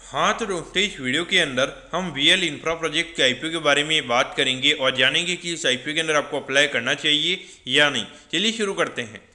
हाँ तो दोस्तों, इस वीडियो के अंदर हम वीएल इंफ्रा प्रोजेक्ट के आईपीओ के बारे में बात करेंगे और जानेंगे कि इस आईपीओ के अंदर आपको अप्लाई करना चाहिए या नहीं। चलिए शुरू करते हैं।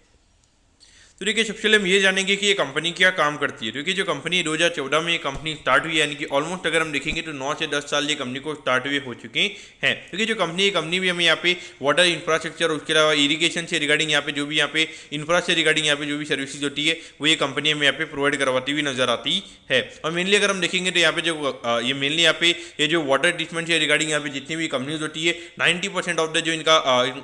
तो देखिए, सबसे पहले हम ये जानेंगे कि ये कंपनी क्या काम करती है। देखिए, जो कंपनी 2014 में ये कंपनी स्टार्ट हुई, यानी कि ऑलमोस्ट अगर हम देखेंगे तो 9 से 10 साल ये कंपनी को स्टार्ट हुए हो चुके हैं। देखिए, जो कंपनी भी हमें यहाँ पे वाटर इंफ्रास्ट्रक्चर, उसके अलावा इरीगेशन से रिगार्डिंग यहाँ पे जो भी यहाँ पे इंफ्रा से रिगार्डिंग यहाँ पे जो भी सर्विसेज होती है वो ये कंपनी हमें यहाँ पे प्रोवाइड करवाती हुई नजर आती है। और मेनली अगर हम देखेंगे तो यहाँ पे जो ये मेनली यहाँ पे ये जो वाटर ट्रीटमेंट से रिगार्डिंग यहाँ पे जितनी भी कंपनीज होती है, 90% ऑफ द जो इनका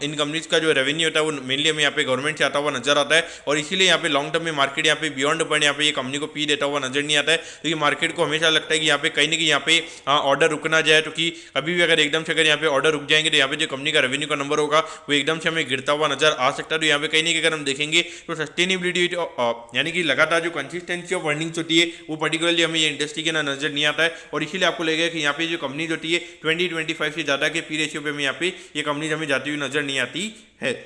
इन कंपनीज का जो रेवेन्यू होता है वो मेनली हमें यहाँ पे गवर्नमेंट से आता हुआ नजर आता है। और इसीलिए यहाँ पे लॉन्ग टर्म में मार्केट यहाँ पे बियॉन्ड पॉइंट यहाँ पे ये कंपनी को पी देता हुआ नजर नहीं आता है। तो ये मार्केट को हमेशा लगता है कि यहाँ पे कहीं ना कहीं यहाँ पे ऑर्डर रुकना जाए, तो कि कभी भी अगर एकदम से अगर यहाँ पे ऑर्डर रुक जाएंगे तो यहाँ पे जो कंपनी का रेवेन्यू का नंबर होगा वो एकदम से हमें गिरता हुआ नजर आ सकता है। तो यहाँ पे कहीं ना कहीं अगर हम देखेंगे तो सस्टेनेबिलिटी यानी कि लगातार जो कंसिस्टेंसी ऑफ अर्निंग्स होती है वो पर्टिकुलरली हमें ये इंडस्ट्री के ना नजर नहीं आता है। और इसीलिए आपको लगेगा कि यहाँ पे जो कंपनीज होती है 20-25 से ज़्यादा के पी रेशियो पे हमें यहाँ पे ये कंपनीज हमें जाती हुई नजर नहीं आती है।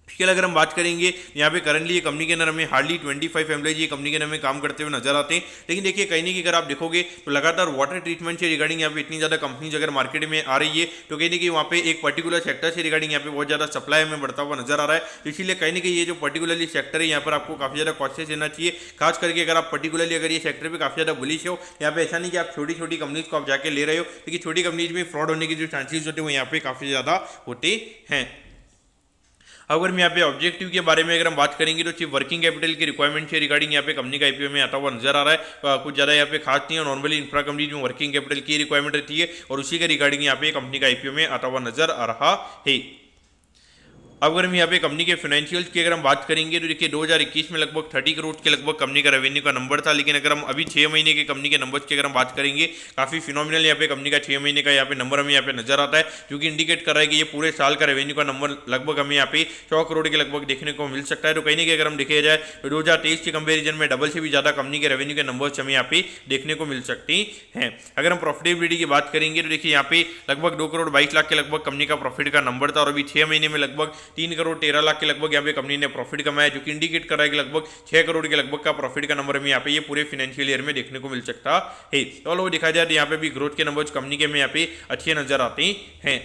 इसके अगर हम बात करेंगे, यहाँ पे करंटली ये कंपनी के अंदर हमें हार्डली 25 एम्प्लॉइज ये कंपनी के अंदर हमें काम करते हुए नजर आते हैं। लेकिन देखिए, कहीं नहीं कि अगर आप देखोगे तो लगातार वाटर ट्रीटमेंट से रिगार्डिंग यहाँ पे इतनी ज़्यादा कंपनीज अगर मार्केट में आ रही है तो कहीं नहीं कि वहाँ पे एक पर्टिकुलर सेक्टर से रिगार्डिंग यहाँ पे बहुत ज़्यादा सप्लाई हमें बढ़ता हुआ नजर आ रहा है। तो इसीलिए कहीं ना कहीं ये जो पर्टिकुलरली सेक्टर है यहाँ पर आपको काफ़ी ज़्यादा कॉशियस रहना चाहिए। खास करके अगर आप पर्टिकुलरली अगर ये सेक्टर पर काफ़ी ज़्यादा बुलिश हो, यहाँ पे ऐसा नहीं कि आप छोटी छोटी कंपनीज को आप जाके ले रहे हो, लेकिन छोटी कंपनीज में फ्रॉड होने के जो चांसेस होते हैं वो यहाँ पे काफ़ी ज़्यादा होते हैं। अगर हम यहाँ पे ऑब्जेक्टिव के बारे में अगर हम बात करेंगे तो सिर्फ वर्किंग कैपिटल की रिक्वायरमेंट से रिगार्डिंग यहाँ पे कंपनी का आईपीओ में आता हुआ नजर आ रहा है। कुछ ज़्यादा यहाँ पे खास नहीं है। नॉर्मली इंफ्रा कंपनी में वर्किंग कैपिटल की रिक्वायरमेंट रहती है और उसी के रिगार्डिंग यहाँ पे कंपनी का आईपीओ में आता हुआ नजर आ रहा है। अब अगर हम यहाँ पे कंपनी के फाइनेंशियल्स की अगर हम बात करेंगे तो देखिए 2021 में लगभग 30 करोड़ के लगभग कंपनी का रेवेन्यू का नंबर था। लेकिन अगर हम अभी 6 महीने के कंपनी के नंबर्स की अगर हम बात करेंगे, काफ़ी फिनोमिनल यहाँ पे कंपनी का 6 महीने का यहाँ पे नंबर हमें यहाँ पे नजर आता है, जो कि इंडिकेट कर रहा है कि ये पूरे साल का रेवेन्यू का नंबर लगभग हमें यहाँ पे 100 करोड़ के लगभग देखने को मिल सकता है। तो कहीं ना कहीं अगर हम देखा जाए तो 2023 के कंपेरिजन में डबल से भी ज़्यादा कंपनी के रेवेन्यू के नंबर्स हमें यहाँ पे देखने को मिल सकते हैं। अगर हम प्रॉफिटेबिलिटी की बात करेंगे तो देखिए यहाँ पे लगभग 2 करोड़ 22 लाख के लगभग कंपनी का प्रॉफिट का नंबर था और अभी 6 महीने में लगभग 3 करोड़ 13 लाख के लगभग यहाँ पे कंपनी ने प्रॉफिट कमाया, जो कि इंडिकेट कर रहा है कि लगभग 6 करोड़ के लगभग का प्रॉफिट का नंबर हमें यहाँ पे ये पूरे फाइनेंशियल ईयर में देखने को मिल सकता है। तो लोग दिखा जाए तो यहाँ पे भी ग्रोथ के नंबर्स कंपनी के में यहाँ पे अच्छे नजर आते हैं।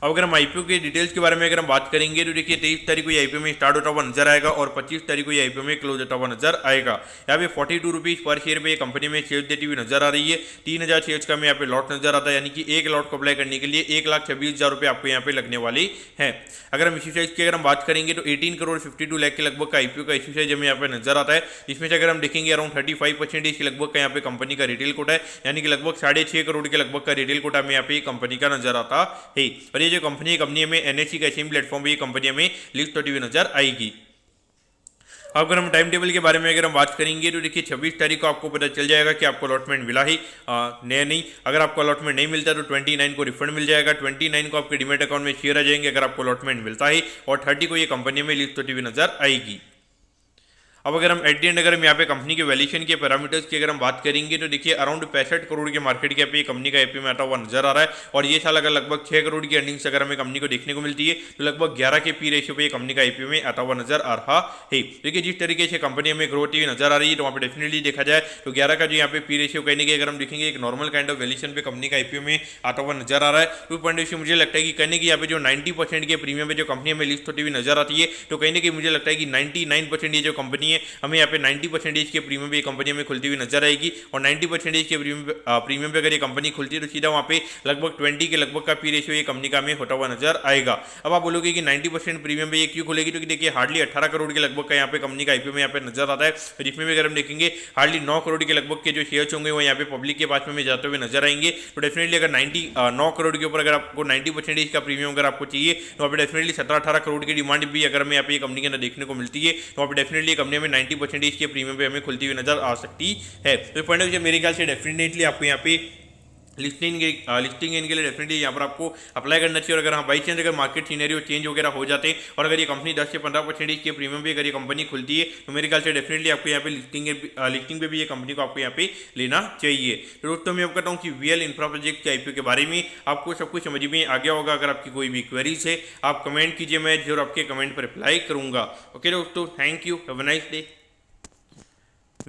अब अगर हम आईपीओ के डिटेल्स के बारे में अगर हम बात करेंगे तो देखिए 23 तारीख को ये आईपीओ में स्टार्ट होता हुआ नजर आएगा और 25 तारीख को ये आईपीओ में क्लोज होता हुआ नजर आएगा। यहाँ पे 42 रुपीज़ पर शेयर पे कंपनी में शेयर देती हुई नजर आ रही है। 3000 शेयर्स का में यहाँ पे लॉट नजर आता है, यानी कि एक लॉट को अप्लाई करने के लिए 1,26,000 रुपये आपको यहाँ पे लगने वाली है। अगर हम इश्यू साइज की अगर हम बात करेंगे तो 18 करोड़ 52 लाख के लगभग का आईपीओ का इश्यू साइज हमें यहाँ पे नजर आता है, जिसमें से अगर हम देखेंगे अराउंड 35% के लगभग का यहाँ पे कंपनी का रिटेल कोटा है, यानी कि लगभग 6.5 करोड़ के लगभग का रिटेल कोटा में यहाँ पे कंपनी का नजर आता है। और ये जो कंपनी में एनएससी का सेम प्लेटफॉर्म पे ये कंपनी हमें लिस्ट होती हुई नजर आएगी। अब अगर हम टाइम टेबल के बारे में अगर हम बात करेंगे तो देखिए 26 तारीख को आपको पता चल जाएगा कि आपको अलॉटमेंट मिला ही नहीं। अगर आपको अलॉटमेंट नहीं मिलता तो 29 को रिफंड मिल जाएगा। 29 को आपके डीमेट अकाउंट में शेयर आ जाएंगे अगर आपको अलॉटमेंट मिलता है, और 30 को ये कंपनी में लिस्ट होती हुई नजर आएगी। अब अगर हम एट दी एंड अगर हम यहाँ पे कंपनी के वैल्यूएशन के पैरामीटर्स की अगर हम बात करेंगे तो देखिए अराउंड 65 करोड़ के मार्केट कैप पे कंपनी का आईपीओ में आता हुआ नजर आ रहा है। और ये साल अगर लगभग 6 करोड़ की अर्निंग्स अगर हमें कंपनी को देखने को मिलती है तो लगभग 11 के पी रेशियो पे कंपनी का आईपीओ में आता हुआ नजर आ रहा है। देखिए जिस तरीके से कंपनी में ग्रोथ हुई नजर आ रही है तो वहाँ पे डेफिनेटली देखा जाए तो 11 का जो यहाँ पे पी रेशियो कहने के अगर हम देखेंगे एक नॉर्मल काइंड ऑफ वैल्यूएशन पे कंपनी का आईपीओ में आता हुआ नजर आ रहा है। टू पॉइंट से मुझे लगता है कि कहने की यहाँ पे जो 90% के प्रीमियम पे जो कंपनी में लिस्ट होती हुई नजर आती है, तो कहने की मुझे लगता है कि 99% ये जो कंपनी है हमें यहाँ पे 90% के प्रीमियम पे ये कंपनी में खुलती हुई नजर आएगी। और 90% के प्रीमियम पे अगर ये कंपनी खुलती है तो सीधा वहाँ पे लगभग 20 के लगभग का पी रेशियो ये कंपनी का में होता हुआ नजर आएगा। अब आप बोलोगे कि 90% प्रीमियम पे ये क्यों खुलेगी, तो देखिए हार्डली 18 करोड़ के लगभग का यहाँ पे कंपनी का आईपीओ में यहाँ पे नजर आता है, जिसमें भी अगर हम देखेंगे हार्डली 9 करोड़ के लगभग के जो शेयर्स होंगे वो यहाँ पे पब्लिक के पास में जाते हुए नजर आएंगे। तो डेफिनेटली अगर 9 करोड़ के ऊपर अगर आपको 90% का प्रीमियम अगर आपको चाहिए तो वहाँ पे डेफिनेटली 17-18 करोड़ की डिमांड भी अगर हमें यहाँ पे कंपनी के अंदर देखने को मिलती है तो वहाँ पे डेफिनेटली कंपनी में 90% के प्रीमियम पे हमें खुलती हुई नजर आ सकती है। तो पॉइंट ऑफ व्यू मेरे ख्याल से डेफिनेटली आपको यहाँ पे लिस्टिंग के लिए डेफिनेटली यहाँ पर आपको अप्लाई करना चाहिए। और अगर हाँ बाई चांस अगर मार्केट सीनेरियो चेंज वगैरह हो जाते हैं और अगर ये कंपनी 10 से 15% के प्रीमियम पे अगर ये कंपनी खुलती है तो मेरे ख्याल से डेफिनेटली आपको यहाँ पे लिस्टिंग पे भी ये कंपनी को आपको यहाँ पे लेना चाहिए। तो दोस्तों मैं आपको कहता हूँ कि वीएल इंफ्रा प्रोजेक्ट के आईपीओ के बारे में आपको सब कुछ समझ में आ गया होगा। अगर आपकी कोई भी क्वेरीज है आप कमेंट कीजिए, मैं जरूर आपके कमेंट पर रिप्लाई करूँगा। ओके दोस्तों, thank you, have a nice day.